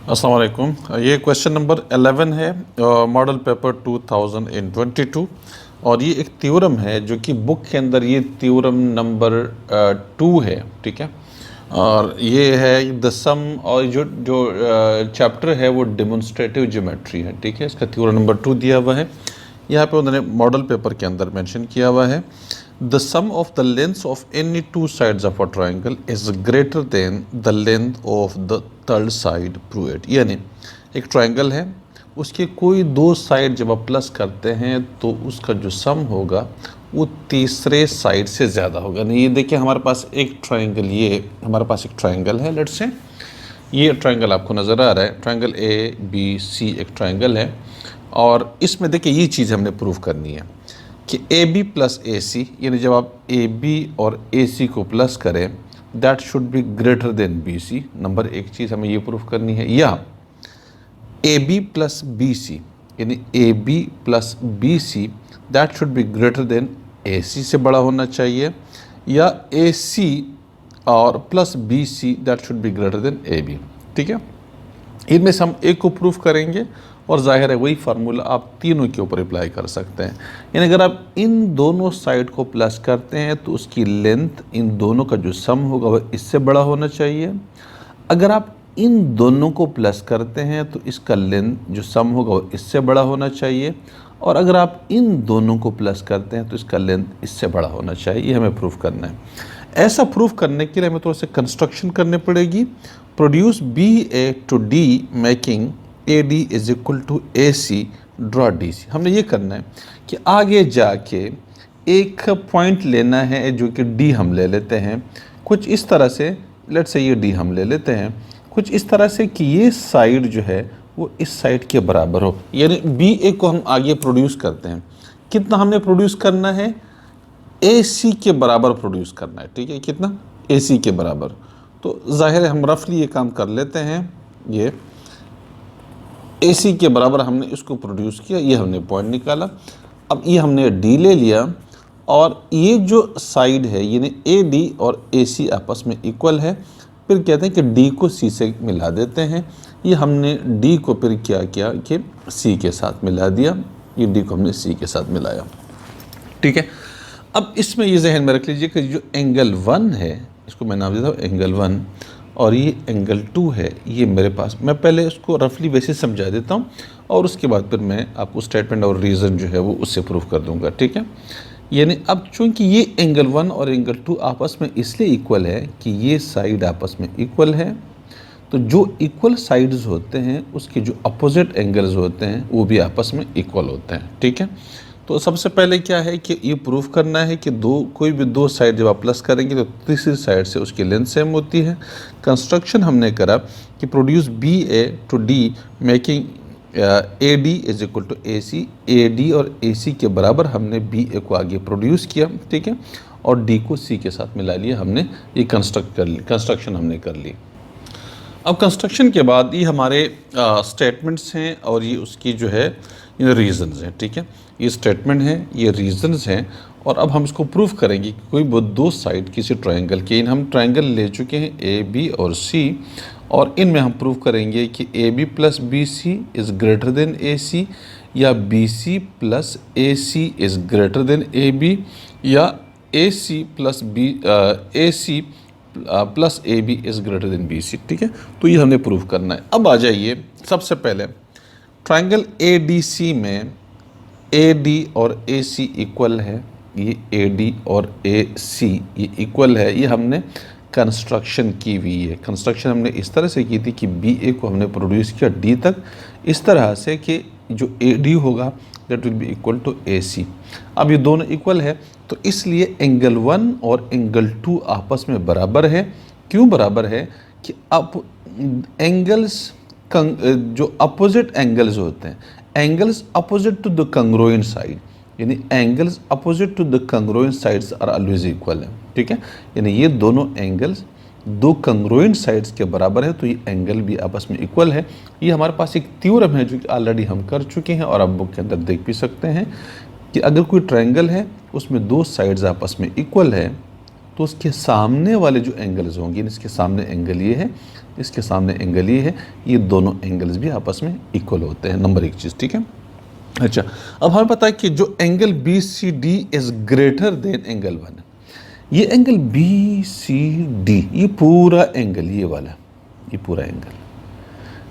अस्सलाम वालेकुम। ये क्वेश्चन नंबर 11 है, मॉडल पेपर 2022। और ये एक थ्योरम है जो कि बुक के अंदर ये थ्योरम नंबर 2 है। ठीक है, और ये है द सम, और जो जो चैप्टर है वो डेमोन्स्ट्रेटिव ज्योमेट्री है। ठीक है, इसका थ्योरम नंबर 2 दिया हुआ है। यहाँ पे उन्होंने मॉडल पेपर के अंदर मेंशन किया हुआ है, the sum of the length of any two sides of a triangle is greater than the length of the third side, prove it. यानी एक ट्राइंगल है, उसके कोई दो साइड जब आप प्लस करते हैं तो उसका जो सम होगा वो तीसरे साइड से ज़्यादा होगा। नहीं, ये देखिए हमारे पास एक ट्राइंगल, ये हमारे पास एक ट्राइंगल है। लेट्स से ये ट्राइंगल आपको नज़र आ रहा है, ट्राइंगल ए बी सी एक ट्राइंगल है। और इसमें देखिए ये चीज़ हमने प्रूव करनी है कि ए बी प्लस ए सी, यानी जब आप ए बी और ए सी को प्लस करें that should be greater than B C. Number एक चीज़ हमें ये प्रूव करनी है। या A B plus B C, यानी A B plus B C that should be greater than A C से बड़ा होना चाहिए। या ए सी और plus B C that should be greater than A B. ठीक है, इनमें से हम एक को प्रूफ करेंगे और जाहिर है वही फार्मूला आप तीनों के ऊपर अप्लाई कर सकते हैं। यानी अगर आप इन दोनों साइड को प्लस करते हैं तो उसकी लेंथ इन दोनों का जो सम होगा वह इससे बड़ा होना चाहिए। अगर आप इन दोनों को प्लस करते हैं तो इसका लेंथ जो सम होगा वो इससे बड़ा होना चाहिए। और अगर आप इन दोनों को प्लस करते हैं तो इसका लेंथ इससे बड़ा होना चाहिए। ये हमें प्रूफ करना है। ऐसा प्रूफ करने के लिए हमें थोड़ा सा कंस्ट्रक्शन करनी पड़ेगी। Produce B A to D making A D is equal to A C draw D C. हमने ये करना है कि आगे जाके एक पॉइंट लेना है जो कि डी हम ले लेते हैं कुछ इस तरह से। लेट्स से ये डी हम ले लेते हैं कुछ इस तरह से कि ये साइड जो है वो इस साइड के बराबर हो। यानी बी ए को हम आगे प्रोड्यूस करते हैं। कितना हमने प्रोड्यूस करना है? ए सी के बराबर प्रोड्यूस करना है। ठीक है, कितना? ए सी के बराबर। तो जाहिर है हम रफली ये काम कर लेते हैं। ये ए सी के बराबर हमने इसको प्रोड्यूस किया, ये हमने पॉइंट निकाला। अब ये हमने डी ले लिया और ये जो साइड है यानी ए डी और ए सी आपस में इक्वल है। फिर कहते हैं कि डी को सी से मिला देते हैं। ये हमने डी को फिर क्या किया कि सी के साथ मिला दिया। ये डी को हमने सी के साथ मिलाया। ठीक है, अब इसमें ये जहन में रख लीजिए कि जो एंगल 1 है, इसको मैं नाम देता हूँ एंगल 1, और ये एंगल 2 है। ये मेरे पास, मैं पहले इसको रफली वैसे समझा देता हूँ और उसके बाद फिर मैं आपको स्टेटमेंट और रीज़न जो है वो उससे प्रूफ कर दूँगा। ठीक है, यानी अब चूँकि ये एंगल 1 और एंगल 2 आपस में इसलिए इक्वल है कि ये साइड आपस में इक्वल है, तो जो इक्वल साइड्स होते हैं उसके जो अपोजिट एंगल्स होते हैं वो भी आपस में इक्वल होते हैं। ठीक है, तो सबसे पहले क्या है कि ये प्रूफ करना है कि कोई भी दो साइड जब आप प्लस करेंगे तो तीसरी साइड से उसकी लेंथ सेम होती है। कंस्ट्रक्शन हमने करा कि produce B A to D making A D is equal to A C. A D और ए सी के बराबर हमने बी ए को आगे प्रोड्यूस किया। ठीक है, और डी को सी के साथ मिला लिया हमने। ये कंस्ट्रक्शन हमने कर ली। अब कंस्ट्रक्शन के बाद ये हमारे स्टेटमेंट्स हैं और ये उसकी जो है ये रीज़न्स हैं। ठीक है, ये स्टेटमेंट है, ये रीज़न्स हैं। और अब हम इसको प्रूफ करेंगे कि कोई दो साइड किसी ट्रायंगल के, इन हम ट्रायंगल ले चुके हैं ए बी और सी, और इनमें हम प्रूफ करेंगे कि A B plus B C is greater than A C, या B C plus A C is greater than A B, या A C plus B A C plus A B is greater than B C. ठीक है, तो ये हमने proof करना है। अब आ जाइए, सबसे पहले ट्रायंगल ए डी सी में ए डी और ए सी इक्वल है। ये ए डी और ए सी ये इक्वल है। ये हमने कंस्ट्रक्शन की हुई है। कंस्ट्रक्शन हमने इस तरह से की थी कि बी ए को हमने प्रोड्यूस किया डी तक, इस तरह से कि जो ए डी होगा that will be equal to A C. अब ये दोनों इक्वल है तो इसलिए एंगल 1 और एंगल 2 आपस में बराबर है। क्यों बराबर है? कि अब एंगल्स जो अपोजिट एंगल्स होते हैं, angles opposite to the congruent side, यानी angles opposite to the congruent sides are always equal है। ठीक है, यानी ये दोनों एंगल्स दो कंग्रुएंट साइड्स के बराबर है तो ये एंगल भी आपस में इक्वल है। ये हमारे पास एक थ्योरम है जो कि ऑलरेडी हम कर चुके हैं और आप बुक के अंदर देख भी सकते हैं कि अगर कोई ट्रायंगल है उसमें दो साइड्स आपस में इक्वल है तो उसके सामने वाले जो एंगल्स होंगे, इसके सामने एंगल ये है, इसके सामने एंगल ये है, ये दोनों एंगल्स भी आपस में इक्वल होते हैं। नंबर एक चीज़, ठीक है। अच्छा, अब हमें पता है कि जो angle B C D is greater than angle 1, ये एंगल बी सी डी, ये पूरा एंगल, ये वाला, ये पूरा एंगल,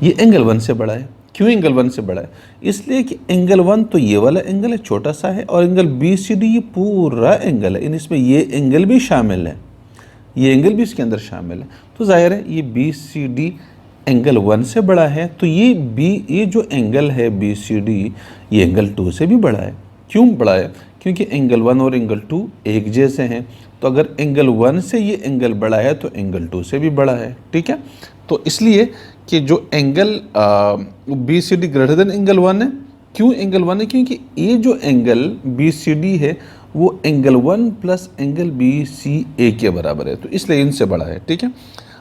ये एंगल 1 से बड़ा है। क्यों एंगल 1 से बड़ा है? इसलिए कि एंगल 1 तो ये वाला एंगल है, छोटा सा है, और एंगल बी सी डी ये पूरा एंगल है, इसमें ये एंगल भी शामिल है, ये एंगल भी इसके अंदर शामिल है। तो जाहिर है ये बी सी डी एंगल 1 से बड़ा है, तो ये जो एंगल है बी सी डी, ये एंगल 2 से भी बड़ा है। क्यों बड़ा है? क्योंकि एंगल 1 और एंगल 2 एक जैसे हैं, तो अगर एंगल 1 से ये एंगल बड़ा है तो एंगल 2 से भी बड़ा है, ठीक है। तो इसलिए कि जो angle B C D greater than angle 1 है। क्यों एंगल 1 है? क्योंकि ये जो एंगल बी सी डी है वो angle 1 plus angle B C A के बराबर है, तो इसलिए इनसे बड़ा है, ठीक है।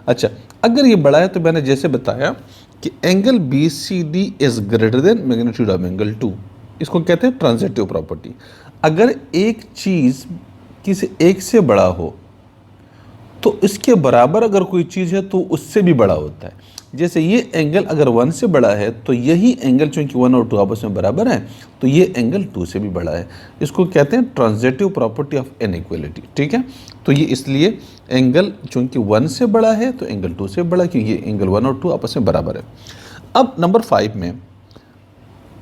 अच्छा, अगर ये बड़ा है तो मैंने जैसे बताया कि angle B C D is greater than magnitude of angle 2, इसको कहते हैं ट्रांजिटिव प्रॉपर्टी। अगर एक चीज़ किसी एक से बड़ा हो तो इसके बराबर अगर कोई चीज़ है तो उससे भी बड़ा होता है। जैसे ये एंगल अगर 1 से बड़ा है तो यही एंगल, चूंकि 1 और 2 आपस में बराबर है, तो ये एंगल 2 से भी बड़ा है। इसको कहते हैं ट्रांजिटिव प्रॉपर्टी ऑफ इनइक्वालिटी, ठीक है। तो ये इसलिए एंगल चूंकि 1 से बड़ा है तो एंगल 2 से बड़ा, क्योंकि ये एंगल 1 और 2 आपस में बराबर है। अब नंबर 5 में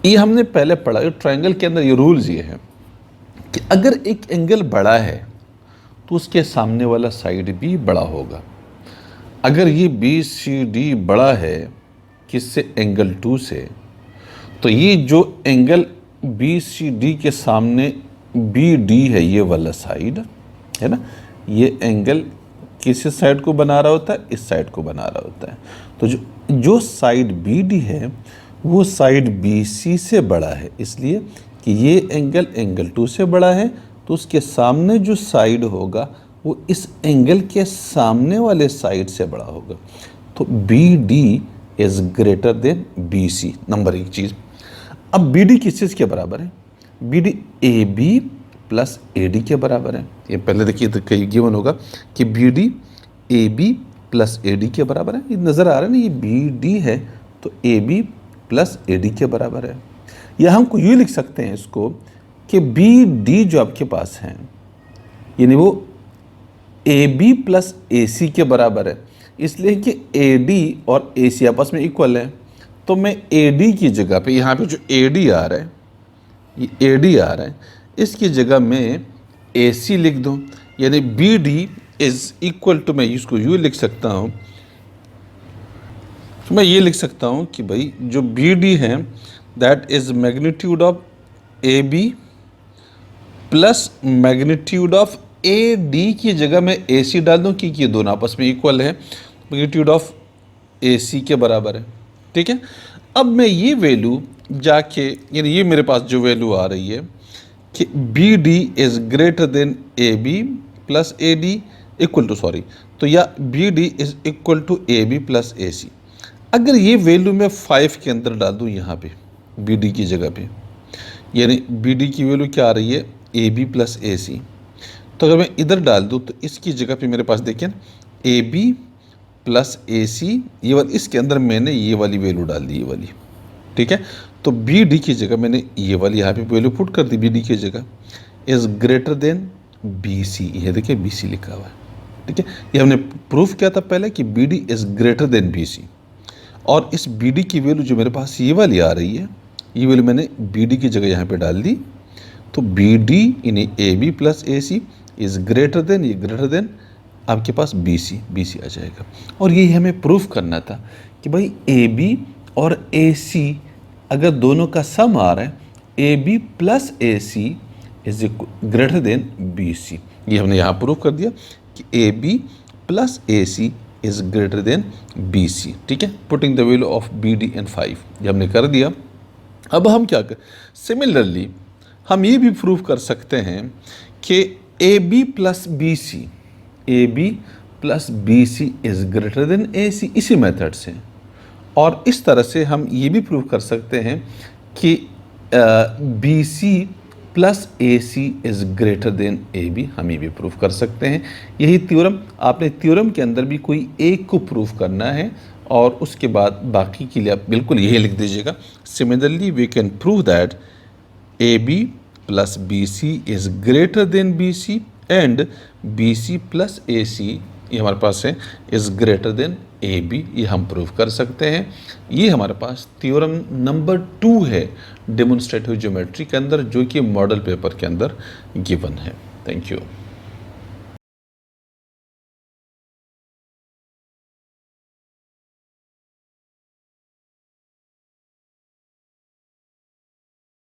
ये हमने पहले पढ़ा, ट्राइंगल के अंदर ये रूल्स ये है कि अगर एक एंगल बड़ा है तो उसके सामने वाला साइड भी बड़ा होगा। अगर ये बी सी डी बड़ा है किससे? एंगल 2 से, तो ये जो एंगल बी सी डी के सामने बी डी है, ये वाला साइड है ना, ये एंगल किस साइड को बना रहा होता है? इस साइड को बना रहा होता है। तो जो साइड बी डी है वो साइड बी सी से बड़ा है, इसलिए कि ये एंगल 2 से बड़ा है, तो उसके सामने जो साइड होगा वो इस एंगल के सामने वाले साइड से बड़ा होगा। तो B D is greater than B C, number एक चीज़। अब बी डी किस चीज़ के बराबर है? B D A B plus A D के बराबर है। ये पहले देखिए तो कहीं गिवन होगा कि B D A B plus A D के बराबर है। ये नज़र आ रहा है ना, ये बी डी है तो A B plus A D के बराबर है। या हमको यूँ लिख सकते हैं इसको कि बी डी जो आपके पास है यानी वो ए बी प्लस ए सी के बराबर है, इसलिए कि ए डी और ए सी आपस में इक्वल है। तो मैं ए डी की जगह पे, यहाँ पे जो ए डी आ रहा है, ये ए डी आ रहा है, इसकी जगह मैं ए सी लिख दूँ, यानी B D is equal to, मैं इसको यूँ लिख सकता हूँ, तो मैं ये लिख सकता हूँ कि भाई जो बी डी है that is magnitude of A B plus magnitude of A D की जगह मैं ए सी डाल दूँ, क्योंकि ये दोनों आपस में इक्वल है, मैग्नीट्यूड ऑफ ए सी के बराबर है, ठीक है। अब मैं ये वैल्यू जाके, यानी ये मेरे पास जो वैल्यू आ रही है कि B D is greater than A B plus A D equal to, sorry, तो या B D is equal to A B plus A C. अगर ये वैल्यू मैं 5 के अंदर डाल दूँ यहाँ पे बी डी की जगह पे, यानी बी डी की वैल्यू क्या आ रही है? ए बी प्लस ए सी। तो अगर मैं इधर डाल दूँ तो इसकी जगह पे मेरे पास देखिए ए बी प्लस ए सी, ये वाली, इसके अंदर मैंने ये वाली वैल्यू डाल दी, ये वाली, ठीक है। तो बी डी की जगह मैंने ये वाली यहाँ पे वैल्यू पुट कर दी, बी डी की जगह is greater than B C, ये देखिए बी सी लिखा हुआ है, ठीक है। ये हमने प्रूफ किया था पहले कि B D is greater than B C, और इस बी डी की वैल्यू जो मेरे पास ये वाली आ रही है, ये वैल्यू मैंने बी डी की जगह यहाँ पे डाल दी। तो बी डी यानी A B plus A C is greater than, ये ग्रेटर देन आपके पास बी सी आ जाएगा। और यही हमें प्रूफ करना था कि भाई ए बी और ए सी अगर दोनों का सम आ रहा है, A B plus A C is greater than B C. ये हमने यहाँ प्रूफ कर दिया कि A B plus A C is greater than B C, ठीक है। Putting the value of B D in 5, ये हमने कर दिया। अब हम क्या कर, सिमिलरली हम ये भी प्रूफ कर सकते हैं कि A B plus B C, A B plus B C is greater than A C, इसी मेथड से। और इस तरह से हम ये भी प्रूफ कर सकते हैं कि B C plus A C is greater than A B, हम ये भी प्रूव कर सकते हैं। यही थ्योरम, आपने थ्योरम के अंदर भी कोई एक को प्रूव करना है और उसके बाद बाकी के लिए आप बिल्कुल यही लिख दीजिएगा। Similarly we can prove that A B plus B C is greater than B C and B C plus A C, ये हमारे पास है, is greater than A B, ये हम प्रूव कर सकते हैं। ये हमारे पास थ्योरम नंबर 2 है डेमोन्स्ट्रेटिव ज्योमेट्री के अंदर, जो कि मॉडल पेपर के अंदर गिवन है। Thank you.